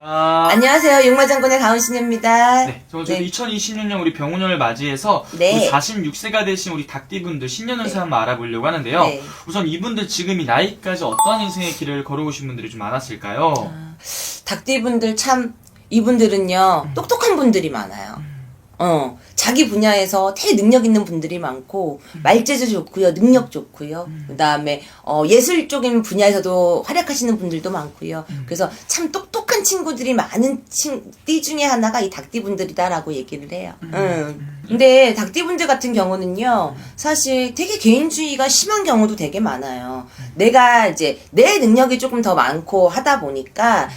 안녕하세요. 육마장군의 가은신입니다. 네, 저희 2020년 우리 병원년을 맞이해서 네. 우리 46세가 되신 우리 닭띠분들 신년 운세 한번 알아보려고 하는데요. 네. 우선 이분들 지금 이 나이까지 어떠한 인생의 길을 걸어오신 분들이 좀 많았을까요? 닭띠분들 참, 이분들은요, 똑똑한 분들이 많아요. 자기 분야에서 되게 능력 있는 분들이 많고, 말재주 좋고요, 능력 좋고요. 그 다음에, 예술적인 분야에서도 활약하시는 분들도 많고요. 그래서 참 똑똑한 친구들이 많은 띠 중에 하나가 이 닭띠분들이다라고 얘기를 해요. 근데 닭띠분들 같은 경우는요, 사실 되게 개인주의가 심한 경우도 되게 많아요. 내가 이제, 내 능력이 조금 더 많고 하다 보니까,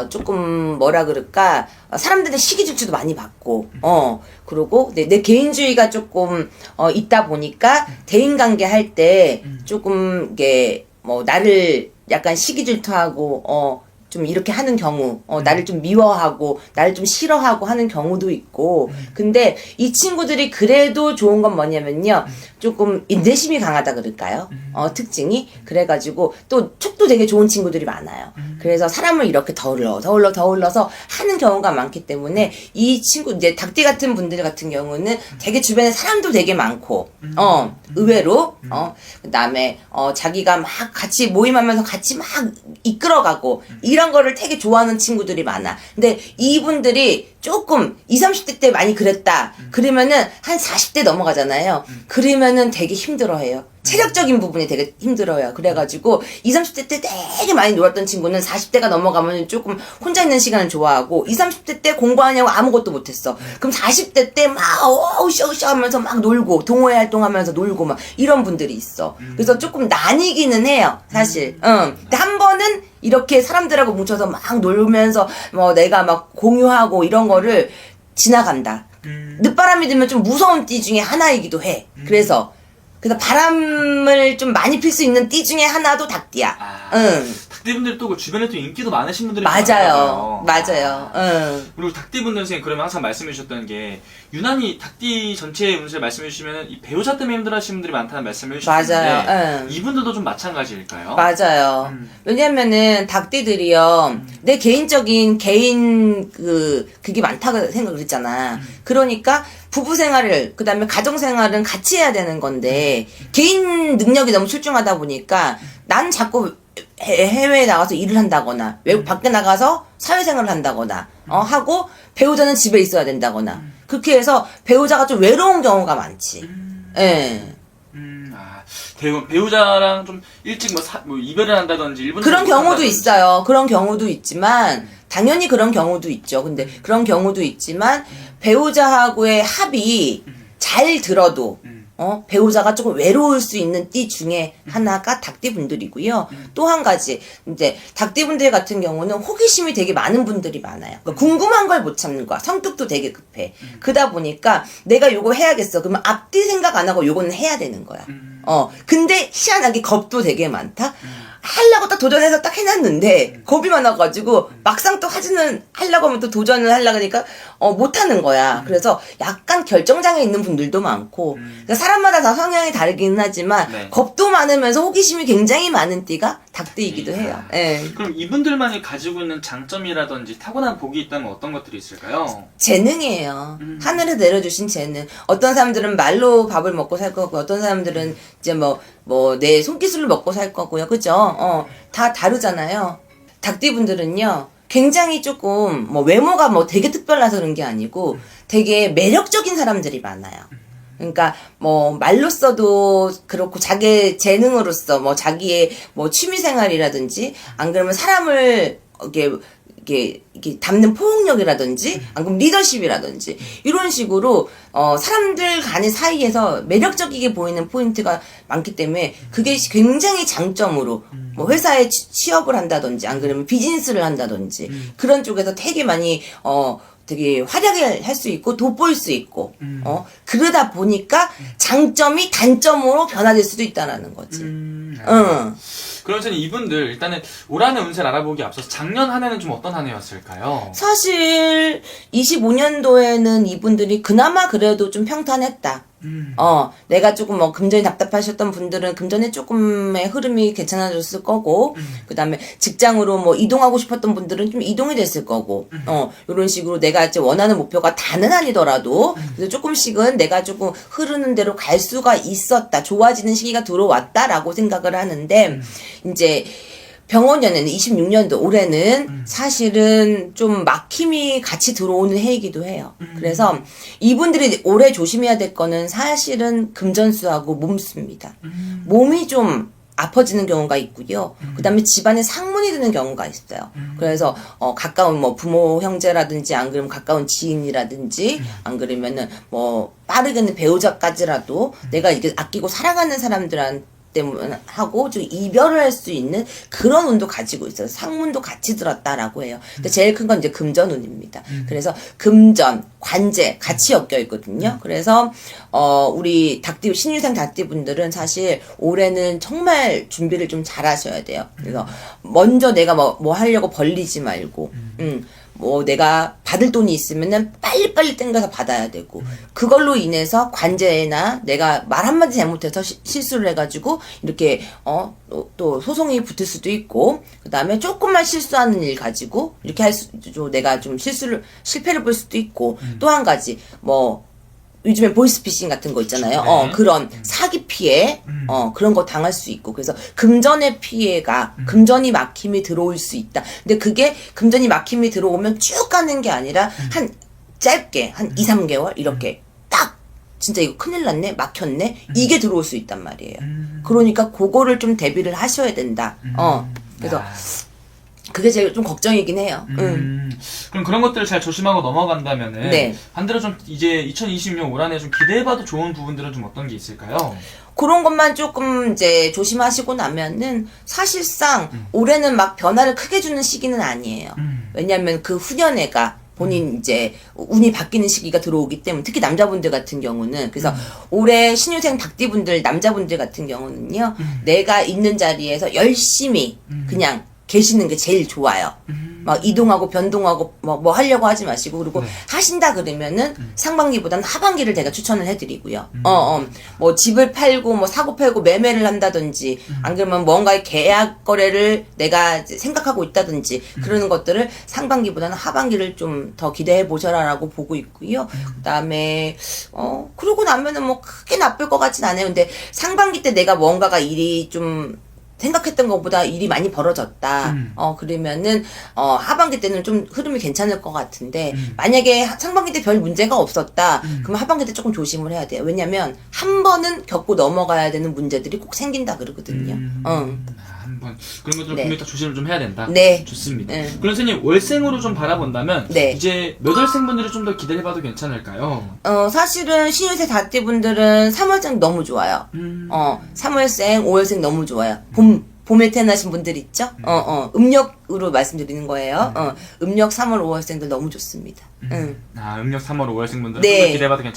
조금 뭐라 그럴까, 사람들의 시기 질투도 많이 받고, 그러고 내 개인주의가 조금 있다 보니까 대인관계 할 때 조금 이게 뭐 나를 약간 시기 질투하고 좀 이렇게 하는 경우, 나를 좀 미워하고, 나를 좀 싫어하고 하는 경우도 있고, 근데 이 친구들이 그래도 좋은 건 뭐냐면요, 조금 인내심이 강하다 그럴까요? 특징이? 그래가지고, 또 촉도 되게 좋은 친구들이 많아요. 그래서 사람을 이렇게 더 흘러서 하는 경우가 많기 때문에, 이 친구, 이제 닭띠 같은 분들 같은 경우는 되게 주변에 사람도 되게 많고, 의외로, 그 다음에, 자기가 막 같이 모임하면서 같이 막 이끌어가고, 이런 거를 되게 좋아하는 친구들이 많아. 근데 이분들이 조금 20, 30대 때 많이 그랬다. 그러면은 한 40대 넘어가잖아요. 그러면은 되게 힘들어해요. 체력적인 부분이 되게 힘들어요. 그래가지고 20, 30대 때 되게 많이 놀았던 친구는 40대가 넘어가면 조금 혼자 있는 시간을 좋아하고 20, 30대 때 공부하냐고 아무것도 못했어. 그럼 40대 때 막 으쌰으쌰 하면서 막 놀고 동호회 활동하면서 놀고 막 이런 분들이 있어. 그래서 조금 나뉘기는 해요. 사실. 근데 한 번은 이렇게 사람들하고 뭉쳐서 막 놀면서 뭐 내가 막 공유하고 이런 거를 지나간다. 늦바람이 들면 좀 무서운 띠 중에 하나이기도 해. 그래서 바람을 좀 많이 필 수 있는 띠 중에 하나도 닭띠야. 닭띠분들이 또 그 주변에 또 인기도 많으신 분들이 맞아요. 많아요. 맞아요. 그리고 닭띠분들 선생님 그러면 항상 말씀해 주셨던 게 유난히 닭띠 전체의 운세를 말씀해 주시면 이 배우자 때문에 힘들어하시는 분들이 많다는 말씀을 해주셨는데 맞아요. 이분들도 좀 마찬가지일까요? 맞아요. 왜냐면은 닭띠들이요, 내 개인적인 그게 많다고 생각을 했잖아. 그러니까 부부 생활을, 그 다음에 가정 생활은 같이 해야 되는 건데, 개인 능력이 너무 출중하다 보니까, 난 자꾸 해외에 나가서 일을 한다거나, 외국 밖에 나가서 사회생활을 한다거나, 하고, 배우자는 집에 있어야 된다거나, 그렇게 해서 배우자가 좀 외로운 경우가 많지. 예. 배우자랑 좀 일찍 뭐 이별을 한다든지 일본 그런 경우도 있어요. 그런 경우도 있지만 당연히 그런 경우도 있죠. 근데 그런 경우도 있지만 배우자하고의 합이 잘 들어도 배우자가 조금 외로울 수 있는 띠 중에 하나가 닭띠 분들이고요. 또 한 가지, 이제 닭띠 분들 같은 경우는 호기심이 되게 많은 분들이 많아요. 그러니까 궁금한 걸 못 참는 거야. 성격도 되게 급해. 그러다 보니까 내가 요거 해야겠어. 그러면 앞뒤 생각 안 하고 요거는 해야 되는 거야. 근데 희한하게 겁도 되게 많다. 하려고 딱 도전해서 딱 해놨는데 겁이 많아가지고 막상 또 하려고 하면 또 도전을 하려고 하니까 못하는 거야. 그래서 약간 결정장애 있는 분들도 많고 그러니까 사람마다 다 성향이 다르긴 하지만 겁도 많으면서 호기심이 굉장히 많은 띠가 닭띠이기도 해요. 네. 그럼 이분들만이 가지고 있는 장점이라든지 타고난 복이 있다면 어떤 것들이 있을까요? 재능이에요. 하늘에서 내려주신 재능. 어떤 사람들은 말로 밥을 먹고 살 거고 어떤 사람들은 이제 내 손기술을 먹고 살 거고요. 그죠? 다 다르잖아요. 닭띠분들은요, 굉장히 조금, 외모가 되게 특별해서 그런 게 아니고, 되게 매력적인 사람들이 많아요. 그러니까, 말로써도 그렇고, 자기의 재능으로서, 자기의, 취미생활이라든지, 안 그러면 사람을, 이렇게 담는 포용력이라든지, 안 그러면 리더십이라든지, 이런 식으로, 사람들 간의 사이에서 매력적이게 보이는 포인트가 많기 때문에, 그게 굉장히 장점으로, 회사에 취업을 한다든지, 안 그러면 비즈니스를 한다든지, 그런 쪽에서 되게 많이, 되게 활약을 할 수 있고, 돋보일 수 있고, 그러다 보니까 장점이 단점으로 변화될 수도 있다라는 거지. 그러면 이분들 일단은 올 한해 운세를 알아보기 앞서서 작년 한 해는 좀 어떤 한 해였을까요? 사실 25년도에는 이분들이 그나마 그래도 좀 평탄했다. 내가 조금 뭐 금전이 답답하셨던 분들은 금전에 조금의 흐름이 괜찮아졌을 거고, 그 다음에 직장으로 뭐 이동하고 싶었던 분들은 좀 이동이 됐을 거고, 요런 식으로 내가 이제 원하는 목표가 다는 아니더라도, 그래서 조금씩은 내가 조금 흐르는 대로 갈 수가 있었다, 좋아지는 시기가 들어왔다라고 생각을 하는데, 이제, 병원연애는 26년도 올해는 사실은 좀 막힘이 같이 들어오는 해이기도 해요. 그래서 이분들이 올해 조심해야 될 거는 사실은 금전수하고 몸수입니다. 몸이 좀 아파지는 경우가 있고요. 그 다음에 집안에 상문이 드는 경우가 있어요. 그래서 가까운 뭐 부모 형제라든지 안 그러면 가까운 지인이라든지 안 그러면은 뭐 빠르게는 배우자까지라도 내가 이렇게 아끼고 사랑하는 사람들한테 때문에 하고 좀 이별을 할 수 있는 그런 운도 가지고 있어요. 상문도 같이 들었다라고 해요. 근데 제일 큰 건 이제 금전운입니다. 그래서 금전, 관제 같이 엮여 있거든요. 그래서 우리 닭띠 신유생 닭띠 분들은 사실 올해는 정말 준비를 좀 잘하셔야 돼요. 그래서 먼저 내가 뭐 하려고 벌리지 말고, 뭐 내가 받을 돈이 있으면은 빨리빨리 땡겨서 받아야 되고 그걸로 인해서 관제나 내가 말 한마디 잘못해서 실수를 해가지고 이렇게 또 소송이 붙을 수도 있고 그 다음에 조금만 실수하는 일 가지고 이렇게 내가 좀 실패를 볼 수도 있고 또 한 가지 뭐 요즘에 보이스피싱 같은 거 있잖아요. 네. 그런 사기 피해, 그런 거 당할 수 있고. 그래서 금전의 피해가, 금전이 막힘이 들어올 수 있다. 근데 그게 금전이 막힘이 들어오면 쭉 가는 게 아니라 짧게, 한 2, 3개월? 이렇게 딱, 진짜 이거 큰일 났네? 막혔네? 이게 들어올 수 있단 말이에요. 그러니까 그거를 좀 대비를 하셔야 된다. 그래서 그게 제일 좀 걱정이긴 해요. 그럼 그런 것들을 잘 조심하고 넘어간다면은 네. 반대로 좀 이제 2026년 올 한해 좀 기대해봐도 좋은 부분들은 좀 어떤 게 있을까요? 그런 것만 조금 이제 조심하시고 나면은 사실상 올해는 막 변화를 크게 주는 시기는 아니에요. 왜냐하면 그 후년애가 본인 이제 운이 바뀌는 시기가 들어오기 때문에 특히 남자분들 같은 경우는 그래서 올해 신유생 닭띠분들 남자분들 같은 경우는요 내가 있는 자리에서 열심히 그냥 계시는 게 제일 좋아요. 막 이동하고 변동하고 뭐 하려고 하지 마시고 그리고 하신다 그러면은 상반기보다는 하반기를 제가 추천을 해드리고요. 뭐 집을 팔고 뭐 사고 팔고 매매를 한다든지 안 그러면 뭔가의 계약 거래를 내가 이제 생각하고 있다든지 그러는 것들을 상반기보다는 하반기를 좀 더 기대해 보셔라라고 보고 있고요. 그다음에 그러고 나면은 뭐 크게 나쁠 것 같진 않아요. 근데 상반기 때 내가 뭔가가 일이 좀 생각했던 것보다 일이 많이 벌어졌다. 그러면은, 하반기 때는 좀 흐름이 괜찮을 것 같은데, 만약에 상반기 때 별 문제가 없었다. 그러면 하반기 때 조금 조심을 해야 돼요. 왜냐면, 한 번은 겪고 넘어가야 되는 문제들이 꼭 생긴다 그러거든요. 한번 그런 것들 네. 분명히 다 조심을 좀 해야 된다. 네. 좋습니다. 네. 그럼 선생님 월생으로 좀 바라본다면 네. 이제 몇 월생분들이 좀 더 기대해봐도 괜찮을까요? 사실은 신유세 다띠분들은 3월생 너무 좋아요. 3월생, 5월생 너무 좋아요. 봄에 태어나신 분들 있죠? 음력으로 말씀드리는 거예요. 음력 3월, 5월생들 너무 좋습니다. 음력 3월, 5월생분들은 네. 좀 더 기대해봐도 괜찮을까요?